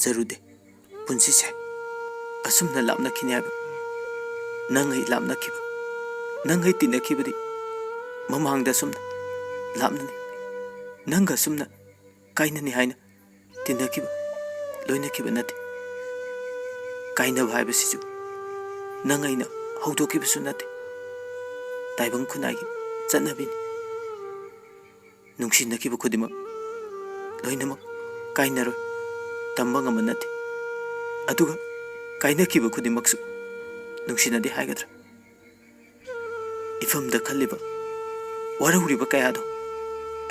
थाजरुदे पुंसी से असुमना लापनखिने हाब नंगै लापनखिब नंगै तिनखिबदि ममांगदा सुमना लापननि नंगा सुमना काइननि हाइना तिनखिब लोइनखिब नते काइनब हाइबसिजु नंगैना हौदोखिबसु नते ताइबंग खुनागी चनबिनि नुंसिनखिब खुदिमक लोइनमक काइनरो तंबंग अमन नते अदुगा काइनखिब खुदिमकसु नुंसिनदि हाइगद्रा इफमदा खल्लिबा वारौरिबा कयादो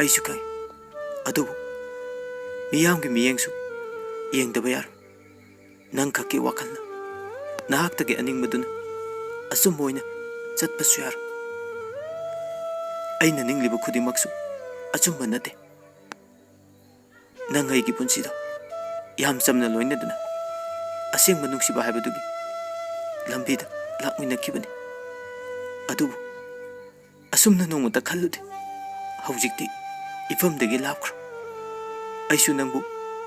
आइसु काइ अदुबु मियामगी मियेंगसु येंगदबा यारो नंग खक्की वाखलना नाहक्तगे अनिंगबदुना असुम ओइना चटपसु यारो अइना निंगलिबा खुदिमकसु अचुम्बा नते नंग अइगी पुंसिदो याम चमना लोइनदुना असेंग मनुंगसिबा हाइबदुगी लंबीदा लाकमिनखिबनि अदुबु असुमना नोंगमता खल्लुदे हौजिक्ति इफमदगी लापख्रो अइसु नंगबु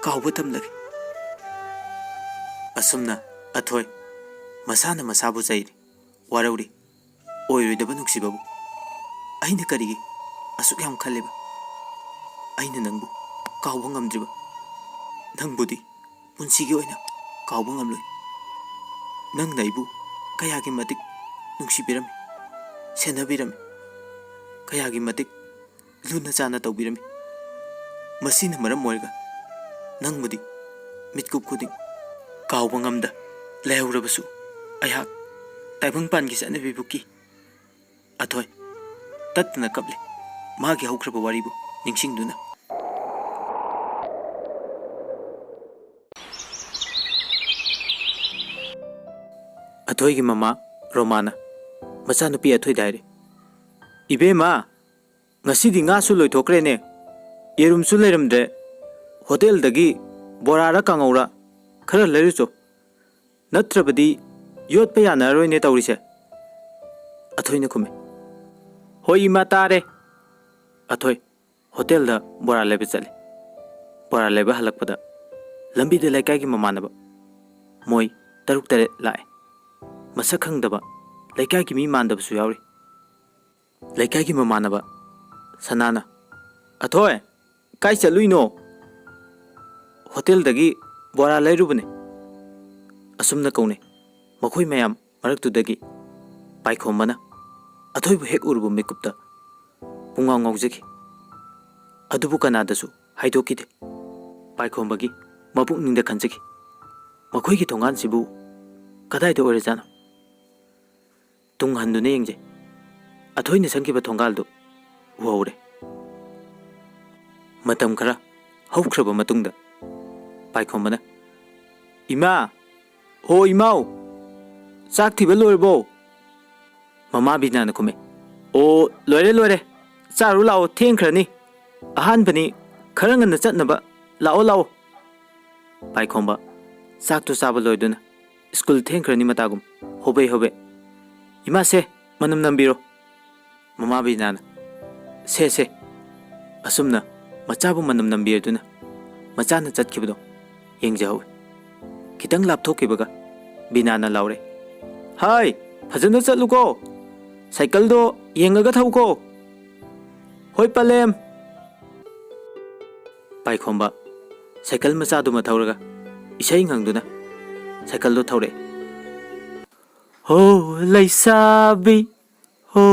कावबा तमलगे असुमना अथोय मसाना मसाबु चैरी वारौरी ओइरोइदबा नुंगसिबाबु अइना करिगी असुक याम खल्लेबा अइना नंगबु कावबा ngamdriba नंगबुदी पुंसिगी ओइना कावबा ngamloi नंग नाइबु कयागी मतिक नुंसिबिरमी सेनबिरमी कयागी मतिक लुना चाना तौबिरमी मसीना मरम ओइगा नंगबुदी मितकुप खुदिंग कावबा ngamda लेहौरबसु अयहाक ताइबंग पानगी चनबिबुकी अथोय तत्तना कपले मागी हौख्रबा वारिबु निंगसिंगदुना अथोय की ममा रोमाना मचानुपी अथोय दाइरे इबेमा ngasiदी ngasu लोइथोक्रेने येरुमसु लेरमद्रे होटेलदगी बोरारा कांगौरा खरा लेरुचो नत्रबदी योटपा यानारोइने तौरिसे अथोयने खुमे होई इमा तारे अथोय होटेलदा बोरा लेबे चले बोरा लेबे हलकपदा लंबीदे लेकाइगी ममानबा मोय तरुक तरे लाए मसक खंगदबा लेकाइगी मी मानदबसु यावरी लेकाइगी ममानबा सनाना अथोय काई चलुइनो होटेलदगी बोरा लेरुबने असुमना कौने मखोय मयाम मरक्तुदगी पाइखोमना अथोयबु हेक उरुबु मिकुप्ता पुंगाव ngौजगी अदुबु कनादसु हाइदोकिदे पाइखोमबगी मपुकनिंगदा खंजगी मखोयगी थोंगानसिबु कदाइदा ओइरजानो तुंग हंदुने येंजे अथोयने संगिबा थोंगालदो उहौरे मतम खरा हौख्रबा मतुंगदा पाइखोमना इमा हो इमाउ चाक थिबा लोइरबो ममा बिनाना खुमे ओ लोइरे लोइरे चारु लाओ थेंख्रनी अहानबनी खरा ngana चटनबा लाओ लाओ पाइखोमबा चाकतु चाबा लोइदुना स्कूल थेंख्रनी मतागुम होबे होबे इमा से मनम नंबिरो ममा बिनाना से असुमना मचाबु मनम नंबिरदुना मचाना चटखिबदो येंगजाउ खितंग लापथोकिबगा बिनाना लाउरे हाय फजन चलुको साइकिल दो येंगगा थौको होय पलेम पाइखोमबा साइकिल मचादु मथौरगा इसै ngangduna साइकिल दो थौरे हो लैसाबी हो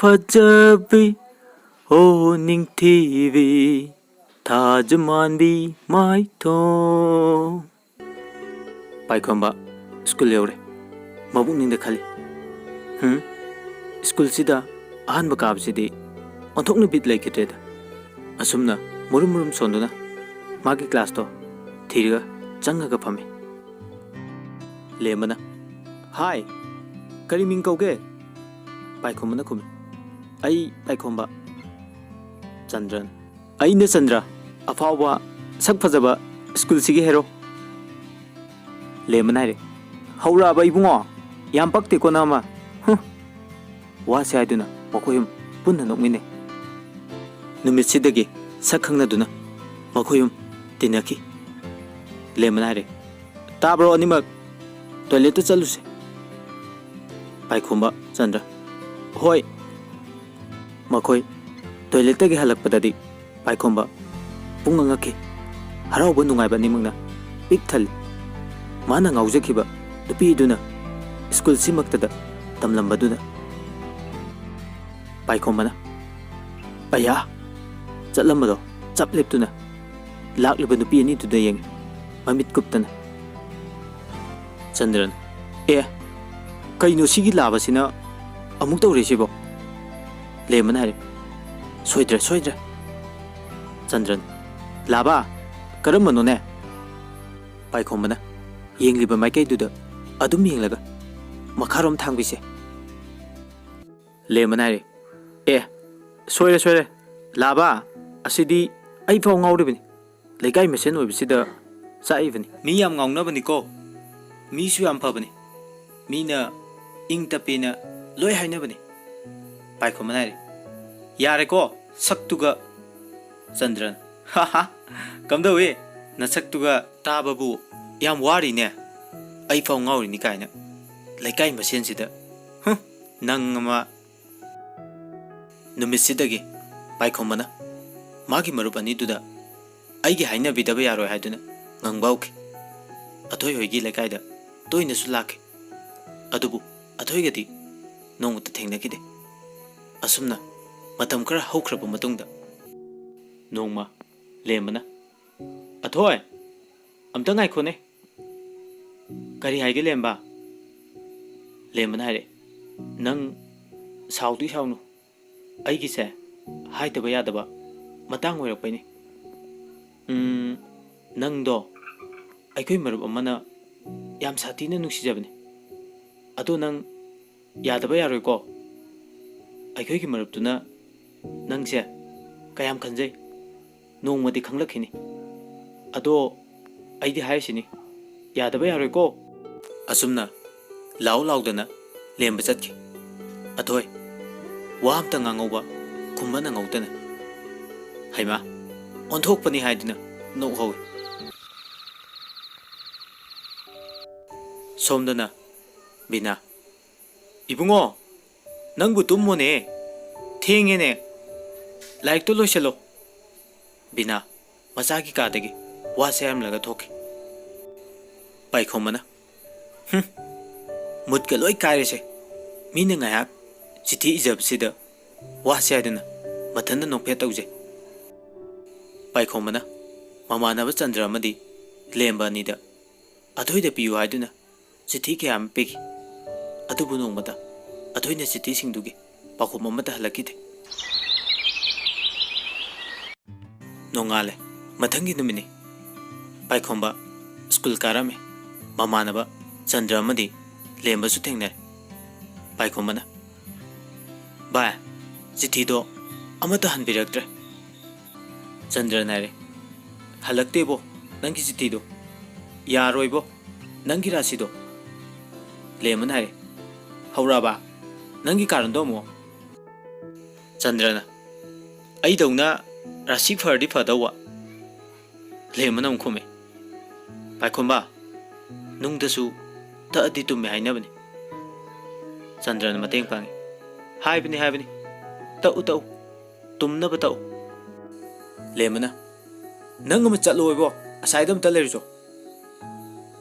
फजबी हो निंगथीबी थाजमानबी माइथो पाइखोमबा स्कूल यौरे मबुकनिंगदा खाली स्कूल सिदा अहनबा काबसिदी ओंथोकना बिट लेकिद्रेदा असुमना मुरुम मुरुम सोंदुना मागी क्लास तो थीरगा चंगगा फमे लेमना हाय करी मिंग कौगे पाइखोमना खुमे आई पाइखोमबा चंद्रन आइने चंद्र अफावबा सक फजबा स्कूल सिगी हेरो लेमना रे हौराबा इबुंगो याम पक्ते को नामा वासे आइदुना मखोयम पुन्ना नोकमिने नुमिसिदगी सक खंगनादुना मखोयम तिनकी लेमना रे ताब्रो अनिमक टॉयलेट चलुसे पाइखोंबा चंद्र होय मखोय टॉयलेट के हलकपददी पाइखोंबा पुंग अंगखे हराउब नुंगाइबा निमंगना पिक थल माना ngaujakiba nupi duna school simaktada tamlambaduna पाइखोंबना अया चलमदो चपलेप्तुना लाक्लिबा नुपी अनि तुदा यंग ममित कुप्तना चंद्रन ए कइनो सिगी लाबसिना अमुक तौरेसिबो लेमन हारे सोइद्रे सोइद्रे चंद्रन लाबा करमनोने पाइखोंबना येंग्लिबा माइकैदुदा अदुम येंगलगा मखारोम थांबिसे लेमन हारे ए सोइरे सोइरे लाबा असिदी आई फाउ ngauरिबनि लेकाई मेसेन ओइबसिदा चाइबनि मी याम ngauनबनि को मी सु याम फबनि मीना इंग तपेना लोय हाइनबनि पाइखोंबना हारे यारे को सक्तुगा चंद्रन हा हा कमदवे नसक्तुगा ताबबु याम वारिने आई फाउ ngauरिनि काइना लेकाई मेसेनसिदा नंगमा नुमिसिदगी पाइखोंबना मागी मरुप अनिदुदा आइगी हाइनबिदबा यारोय हाइदुना ngangbauk अथोय होइगी लेकाइदा तोइनसु लाखे अदुबु अथोयगदी नोंगत थेंगनकिदे असुमना मतम खरा हौख्रब मतुंगदा नोंगमा लेमना अथोय अमता गाइखोने करी हाइगे लेमबा लेमना हाइरे नंग साउदुई साउनु अइगिसे हाइदबा यादबा मतंग ओइरकपैनि नंगदो अइखोय मरुप अमना याम साथीना नुसिजबने अदो नंग यादबा यारोयको अइखोयगी मरुपतुना नंगसे कयाम खंजै नोंगमदि खंगलखिनि अदो अइदि हायसिनि यादबा यारोयको असुमना लाउ लाउदना लेमबा चतखि अथोय वा अमता ngangoba खुम्बना ngौदना हाइमा ओंथोकपनि हाइदुना नोहौइ सोमदना बिना इबुंगो नंगबु तुममोने थेंगेने लाइक तो लोइसलो बिना मचागी कादगी वा सेमलगा थोके पाइखोंबना मुदका लोइ कायरेसे मीना ngayak चिठी इजबसिदा वा सेदना मथन नोफे तौजे पाइखोंबना ममानब चंद्र अमदी लेम्बा अनिदा अथोइदा पियु हाइदुना चिठी कयाम पेगी अदुबु नोंगमदा अथोइना चिठी सिंगदुगी पाखोम अमदा हलकिदे नोंगाले मथंगी नुमिनि पाइखोंबा स्कूल कारमे ममानब चंद्र अमदी लेम्बसु थेंगनरे पाइखोंबना बाय चिठीदो अमता हनबिरक्ट्रे चंद्र नारे हलक्तेबो नंगी चिठीदो यारोइबो नंगी राशिदो लेमन हारे हौराबा नंगी कारणदो मो चंद्रना अइदौना राशि फरदी फदौवा लेमन अमखुमे पाइखोंबा नुंगदसु तअदि तुमे हाइनबनि चंद्रना मतेंग पांगे हाइबनि तउ तउ तुमनब तउ लेमना नंग म चलोइबो असाइदम त लेरजो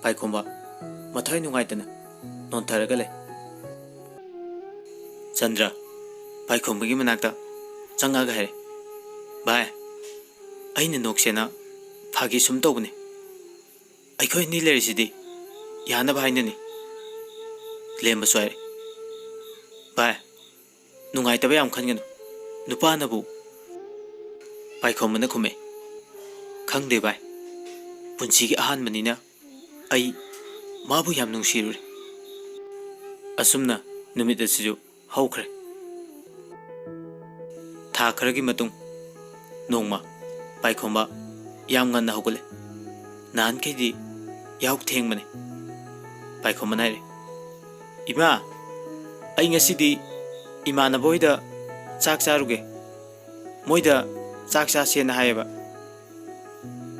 पाइखोंबा मथाइ नुंगाइतना नोंथरगले चंद्र पाइखोंबगी मनाक्ता चंगागा हारे भाई अइना नोक्सेना फागी सुम तौबने अइखोय नि लेरिसिदि याना भाइननि लेम्ब सोइरे भाई नुंगाइतबा याम खनगनु नुपानबु पाइखोंबना खुमे खंगदे भाई पुंसीगी अहानबनिना अइ माबु याम नुंसिरुरे असुमना नुमित असिजु हौख्रे था खरगी मतुंग नोंगमा पाइखोंबा याम गन्ना हौगले नानखेदि याउक थेंगमने पाइखोंबना हाइरे इमा अइ ngasiदी इमानबोइदा चाक चारुगे मोइदा चाक चासेना हायबा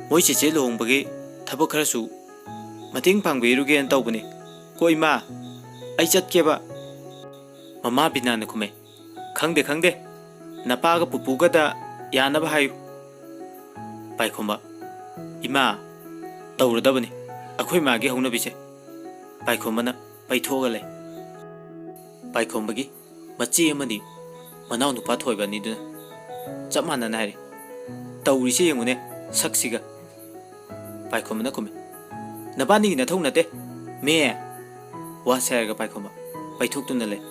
मोइ चेचे लोंबगे थबक खरसु ꯃꯇꯦꯡ ꯄꯥꯡꯕꯤꯔꯨꯒꯦꯅ ꯇꯧꯕꯅꯤ ꯀꯣ ꯏꯃꯥ ꯑꯩ ꯆꯠꯀꯦꯕ ꯃꯃꯥ ꯕꯤꯅꯥꯅ ꯈꯨꯝꯃꯦ ꯈꯪꯗꯦ ꯈꯪꯗꯦ ꯅꯄꯥꯒ ꯄꯨꯄꯨꯒꯗ ꯌꯥꯅꯕ ꯍꯥꯏꯌꯨ ꯄꯥꯏꯈꯣꯝꯕ ꯏꯃꯥ ꯇꯧꯔꯗꯕꯅꯤ ꯑꯩꯈꯣꯏ ꯃꯥꯒꯤ ꯍꯧꯅꯕꯤꯁꯦ ꯄꯥꯏꯈꯣꯝꯕꯅ ꯄꯩꯊꯣꯛꯑꯒ ꯂꯩ ꯄꯥꯏꯈꯣꯝꯕꯒꯤ ꯃꯆꯦ ꯑꯃꯗꯤ ꯃꯅꯥꯎ ꯅꯨꯄꯥ ꯊꯣꯏꯕ ꯑꯅꯤꯗꯨꯅ ꯆꯞ ꯃꯥꯟꯅꯅ ꯍꯥꯏꯔꯤ ꯇꯧꯔꯤꯁꯦ ꯌꯦꯡꯉꯨꯅꯦ ꯁꯛꯁꯤꯒ ꯄꯥꯏꯈꯣꯝꯕꯅ ꯈꯨꯝꯃꯤ ꯅꯄꯥꯅꯤꯒꯤ ꯅꯊꯧ ꯅꯠꯇꯦ ꯃꯦ ꯋꯥꯁꯦ ꯍꯥꯏꯔꯒ ꯄꯥꯏꯈꯣꯝꯕ ꯄꯩꯊꯣꯛꯇꯨꯅ ꯂꯩ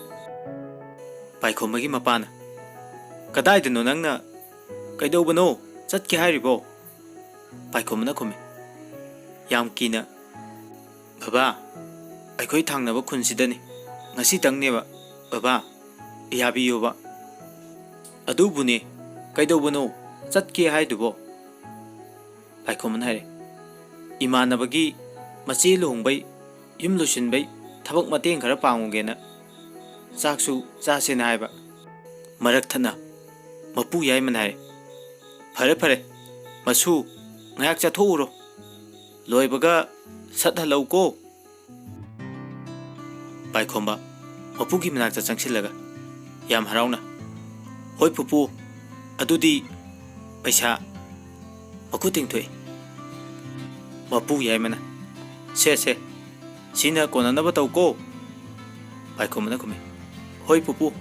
ꯄꯥꯏꯈꯣꯝꯕꯒꯤ ꯃꯄꯥꯅ ꯀꯗꯥꯏꯗꯅꯣ ꯅꯪꯅ ꯀꯩꯗꯧꯕꯅꯣ ꯆꯠꯀꯦ ꯍꯥꯏꯔꯤꯕꯣ ꯄꯥꯏꯈꯣꯝꯕꯅ ꯈꯨꯝꯃꯤ ꯌꯥꯝ ꯀꯤꯅ ꯕꯕꯥ ꯑꯩꯈꯣꯏ ꯊꯪꯅꯕ ꯈꯨꯟꯁꯤꯗꯅꯤ ꯉꯁꯤꯇꯪꯅꯦꯕ ꯕꯕꯥ ꯌꯥꯕꯤꯌꯨꯕ ꯑꯗꯨꯕꯨꯅꯦ ꯀꯩꯗꯧꯕꯅꯣ ꯆꯠꯀꯦ ꯍꯥꯏꯗꯨꯕꯣ ꯄꯥꯏꯈꯣꯝꯕꯅ ꯍꯥꯏꯔꯦ ꯏꯃꯥꯟꯅꯕꯒꯤ ꯃꯆꯦ ꯂꯨꯍꯣꯡꯕꯩ ꯌꯨꯝ ꯂꯣꯏꯁꯤꯟꯕꯩ ꯊꯕꯛ ꯃꯇꯦꯡ ꯈꯔ ꯄꯥꯡꯉꯨꯒꯦꯅ ꯆꯥꯛꯁꯨ ꯆꯥꯁꯦꯅ ꯍꯥꯏꯕ ꯃꯔꯛ ꯊꯠꯅ ꯃꯄꯨ ꯌꯥꯏꯃꯅ ꯍꯥꯏꯔꯦ ꯐꯔꯦ ꯐꯔꯦ ꯃꯁꯨ ꯉꯥꯏꯍꯥꯛ ꯆꯠꯊꯣꯛꯎꯔꯣ ꯂꯣꯏꯕꯒ ꯁꯠ ꯍꯜꯂꯧꯀꯣ ꯄꯥꯏꯈꯣꯝꯕ ꯃꯄꯨꯒꯤ ꯃꯅꯥꯛꯇ ꯆꯪꯁꯤꯜꯂꯒ ꯌꯥꯝ ꯍꯔꯥꯎꯅ ꯍꯣꯏ ꯄꯨꯄꯨ ꯑꯗꯨꯗꯤ ꯄꯩꯁꯥ ꯃꯈꯨꯠ ꯇꯤꯡꯊꯣꯛꯏ ꯃꯄꯨ ꯌꯥꯏꯃꯅ ꯁꯦ ꯁꯤꯅ ꯀꯣꯟꯅꯅꯕ ꯇꯧꯀꯣ ꯄꯥꯏꯈꯣꯝꯕꯅ ꯈꯨꯝꯃꯤ ꯍꯣꯏ ꯄꯨꯄꯨ